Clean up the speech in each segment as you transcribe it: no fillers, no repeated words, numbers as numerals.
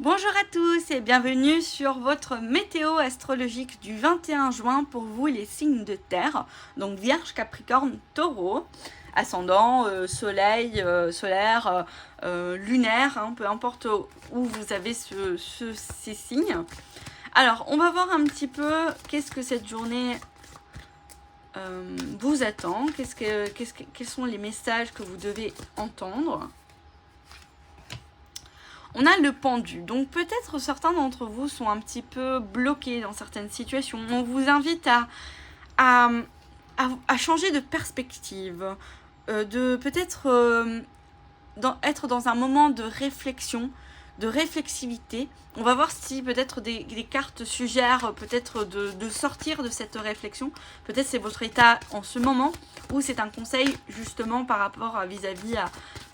Bonjour à tous et bienvenue sur votre météo astrologique du 21 juin pour vous les signes de terre, donc Vierge, Capricorne, Taureau, ascendant, soleil, solaire, lunaire, hein, peu importe où vous avez ces signes. Alors on va voir un petit peu qu'est-ce que cette journée vous attend, quels sont les messages que vous devez entendre. On a le pendu, donc peut-être certains d'entre vous sont un petit peu bloqués dans certaines situations. On vous invite à, changer de perspective, de peut-être être dans un moment de réflexion, de réflexivité. On va voir si peut-être des cartes suggèrent peut-être de sortir de cette réflexion. Peut-être c'est votre état en ce moment ou c'est un conseil justement par rapport à vis-à-vis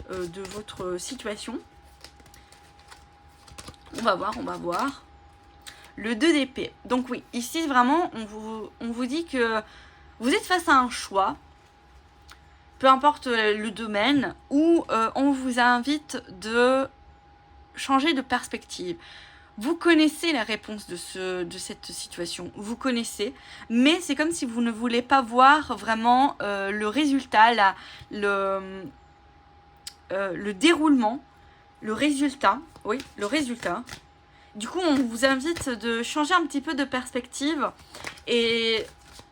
de votre situation. On va voir. Le 2 d'épée. Donc oui, ici vraiment, on vous dit que vous êtes face à un choix, peu importe le domaine, où on vous invite de changer de perspective. Vous connaissez la réponse de cette situation, vous connaissez, mais c'est comme si vous ne voulez pas voir vraiment le résultat, le déroulement, le résultat. Du coup, on vous invite de changer un petit peu de perspective. Et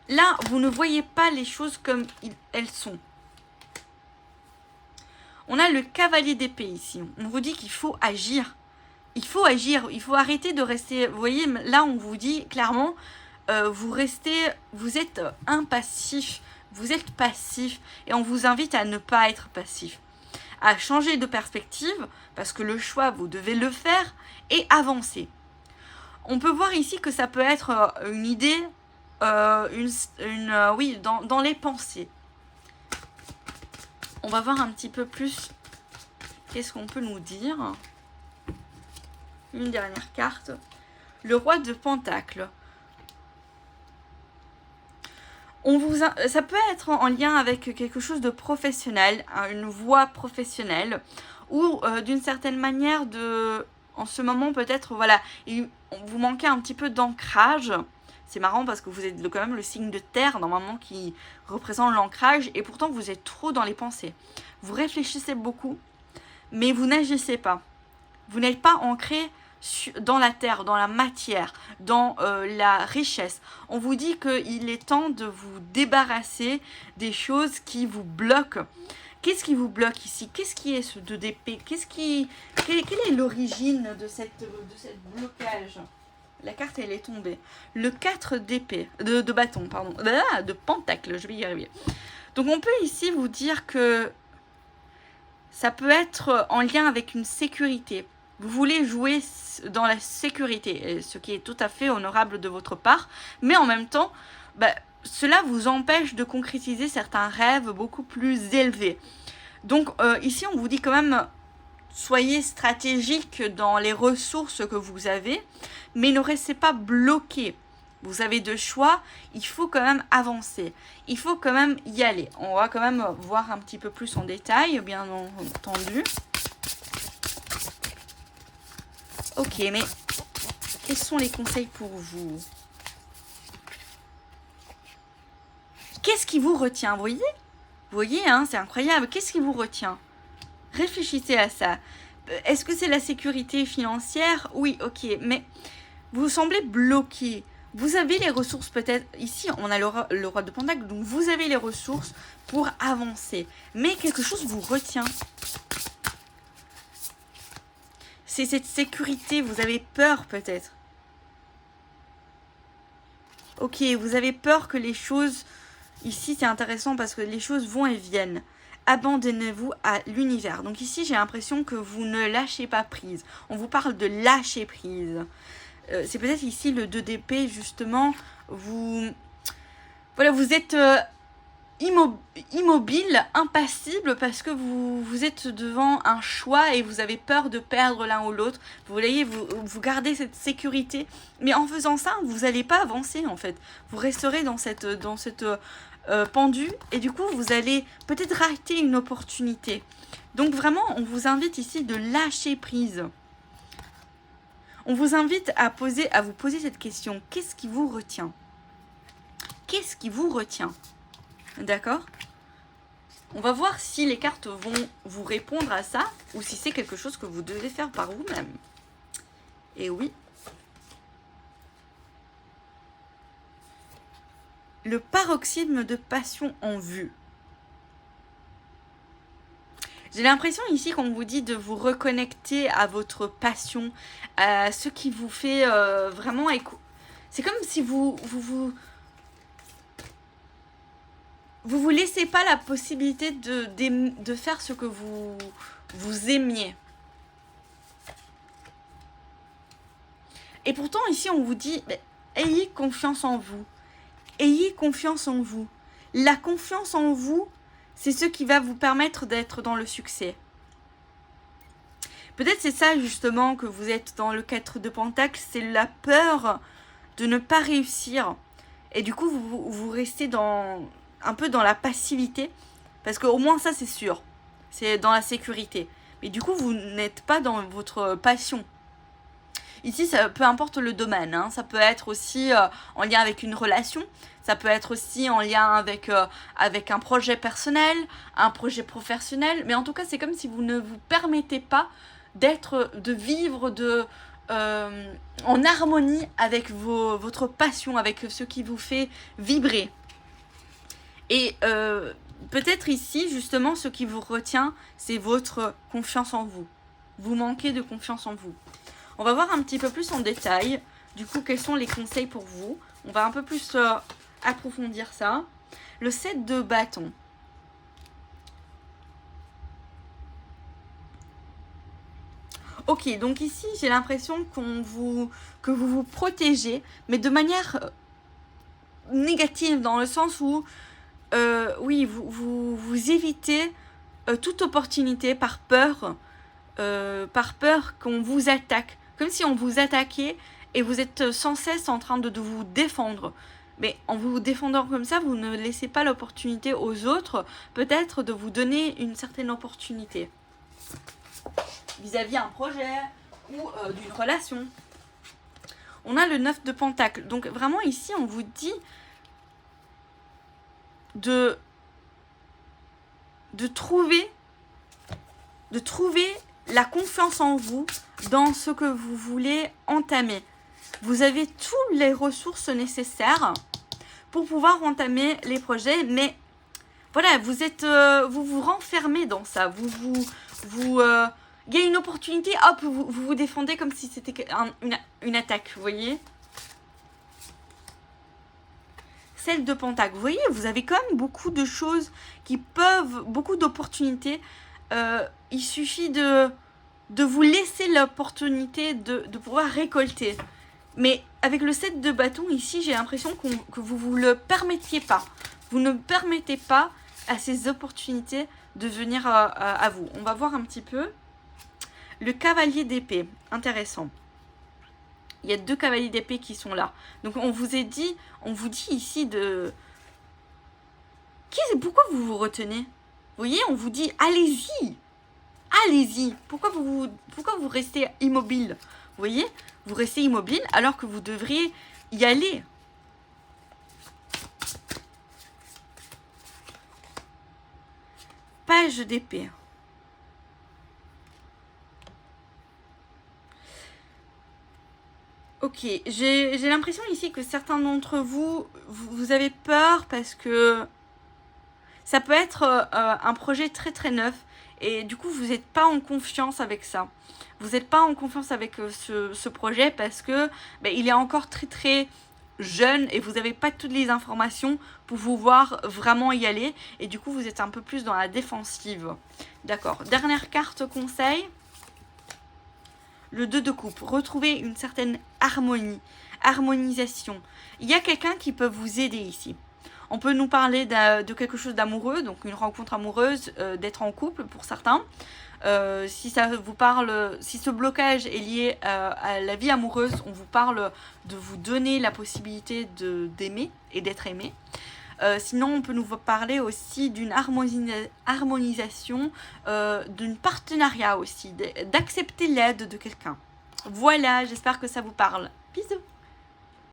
là, vous ne voyez pas les choses comme elles sont. On a le cavalier d'épée ici. On vous dit qu'il faut agir. Il faut agir. Il faut arrêter de rester... Vous voyez, là, on vous dit clairement, vous êtes impassif. Vous êtes passif. Et on vous invite à ne pas être passif. À changer de perspective, parce que le choix, vous devez le faire, et avancer. On peut voir ici que ça peut être une idée, oui, dans les pensées. On va voir un petit peu plus qu'est-ce qu'on peut nous dire. Une dernière carte. Le roi de Pentacle. Ça peut être en lien avec quelque chose de professionnel, une voie professionnelle, ou d'une certaine manière en ce moment peut-être, voilà, vous manquez un petit peu d'ancrage. C'est marrant parce que vous êtes quand même le signe de terre, normalement, qui représente l'ancrage, et pourtant vous êtes trop dans les pensées. Vous réfléchissez beaucoup, mais vous n'agissez pas. Vous n'êtes pas ancré dans la terre, dans la matière, dans la richesse. On vous dit qu'il est temps de vous débarrasser des choses qui vous bloquent. Qu'est-ce qui vous bloque ici? Qu'est-ce qui est ce 2 d'épée? Quelle est l'origine de cette blocage? La carte, elle est tombée. Le 4 d'épée, de bâton, pardon. De pentacle, je vais y arriver. Donc on peut ici vous dire que ça peut être en lien avec une sécurité. Vous voulez jouer dans la sécurité, ce qui est tout à fait honorable de votre part, mais en même temps, cela vous empêche de concrétiser certains rêves beaucoup plus élevés. Donc ici, on vous dit quand même, soyez stratégique dans les ressources que vous avez, mais ne restez pas bloqué. Vous avez deux choix, il faut quand même avancer, il faut quand même y aller. On va quand même voir un petit peu plus en détail, bien entendu. Ok, mais quels sont les conseils pour vous? Qu'est-ce qui vous retient? Vous voyez, hein, c'est incroyable. Qu'est-ce qui vous retient? Réfléchissez à ça. Est-ce que c'est la sécurité financière? Oui, ok, mais vous semblez bloqué. Vous avez les ressources peut-être, ici on a le roi de Pentacle, donc vous avez les ressources pour avancer. Mais quelque chose vous retient. C'est cette sécurité, vous avez peur peut-être. Ok, vous avez peur que les choses... Ici c'est intéressant parce que les choses vont et viennent. Abandonnez-vous à l'univers. Donc ici j'ai l'impression que vous ne lâchez pas prise. On vous parle de lâcher prise. C'est peut-être ici le 2 d'épée justement. Vous êtes immobile, impassible parce que vous êtes devant un choix et vous avez peur de perdre l'un ou l'autre. Vous voyez, vous gardez cette sécurité, mais en faisant ça, vous n'allez pas avancer en fait. Vous resterez dans cette pendue et du coup, vous allez peut-être rater une opportunité. Donc vraiment, on vous invite ici de lâcher prise. On vous invite à vous poser cette question. Qu'est-ce qui vous retient? Qu'est-ce qui vous retient? D'accord? On va voir si les cartes vont vous répondre à ça ou si c'est quelque chose que vous devez faire par vous-même. Et oui. Le paroxysme de passion en vue. J'ai l'impression ici qu'on vous dit de vous reconnecter à votre passion, à ce qui vous fait vraiment c'est comme si vous laissez pas la possibilité de faire ce que vous aimiez. Et pourtant ici on vous dit, ayez confiance en vous. Ayez confiance en vous. La confiance en vous, c'est ce qui va vous permettre d'être dans le succès. Peut-être c'est ça justement que vous êtes dans le 4 de Pentacle, c'est la peur de ne pas réussir. Et du coup, vous restez un peu dans la passivité, parce qu'au moins ça c'est sûr, c'est dans la sécurité. Mais du coup, vous n'êtes pas dans votre passion. Ici, peu importe le domaine, hein, ça peut être aussi en lien avec une relation, ça peut être aussi en lien avec un projet personnel, un projet professionnel, mais en tout cas, c'est comme si vous ne vous permettez pas de vivre en harmonie avec votre passion, avec ce qui vous fait vibrer. Et peut-être ici, justement, ce qui vous retient, c'est votre confiance en vous. Vous manquez de confiance en vous. On va voir un petit peu plus en détail, du coup, quels sont les conseils pour vous. On va un peu plus approfondir ça. Le 7 de bâton. Ok, donc ici, j'ai l'impression que vous vous protégez, mais de manière négative, dans le sens où, oui, vous évitez toute opportunité par peur qu'on vous attaque. Comme si on vous attaquait et vous êtes sans cesse en train de vous défendre. Mais en vous défendant comme ça, vous ne laissez pas l'opportunité aux autres, peut-être, de vous donner une certaine opportunité. Vis-à-vis un projet ou d'une relation. On a le 9 de Pentacle. Donc vraiment ici, on vous dit de trouver la confiance en vous dans ce que vous voulez entamer. Vous avez toutes les ressources nécessaires pour pouvoir entamer les projets, mais voilà, vous vous renfermez dans ça. Il y a une opportunité, hop, vous vous défendez comme si c'était une attaque, vous voyez? Celle de Pentacle, vous voyez, vous avez quand même beaucoup de choses beaucoup d'opportunités. Il suffit de vous laisser l'opportunité de pouvoir récolter. Mais avec le 7 de bâton, ici, j'ai l'impression que vous ne vous le permettiez pas. Vous ne permettez pas à ces opportunités de venir à vous. On va voir un petit peu. Le cavalier d'épée, intéressant. Il y a 2 cavaliers d'épée qui sont là. Donc on vous dit ici de... Pourquoi vous vous retenez? Vous voyez, on vous dit, allez-y. Allez-y. Pourquoi vous restez immobile? Vous voyez, vous restez immobile alors que vous devriez y aller. Page d'épée. Ok, j'ai l'impression ici que certains d'entre vous avez peur parce que ça peut être un projet très très neuf et du coup vous n'êtes pas en confiance avec ça. Vous n'êtes pas en confiance avec ce projet parce que il est encore très très jeune et vous n'avez pas toutes les informations pour pouvoir vraiment y aller et du coup vous êtes un peu plus dans la défensive. D'accord, dernière carte conseil. Le 2 de coupe, retrouver une certaine harmonisation. Il y a quelqu'un qui peut vous aider ici. On peut nous parler de quelque chose d'amoureux, donc une rencontre amoureuse, d'être en couple pour certains. Si ça vous parle, si ce blocage est lié à la vie amoureuse, on vous parle de vous donner la possibilité d'aimer et d'être aimé. Sinon, on peut nous parler aussi d'une harmonisation, d'un partenariat aussi, d'accepter l'aide de quelqu'un. Voilà, j'espère que ça vous parle. Bisous.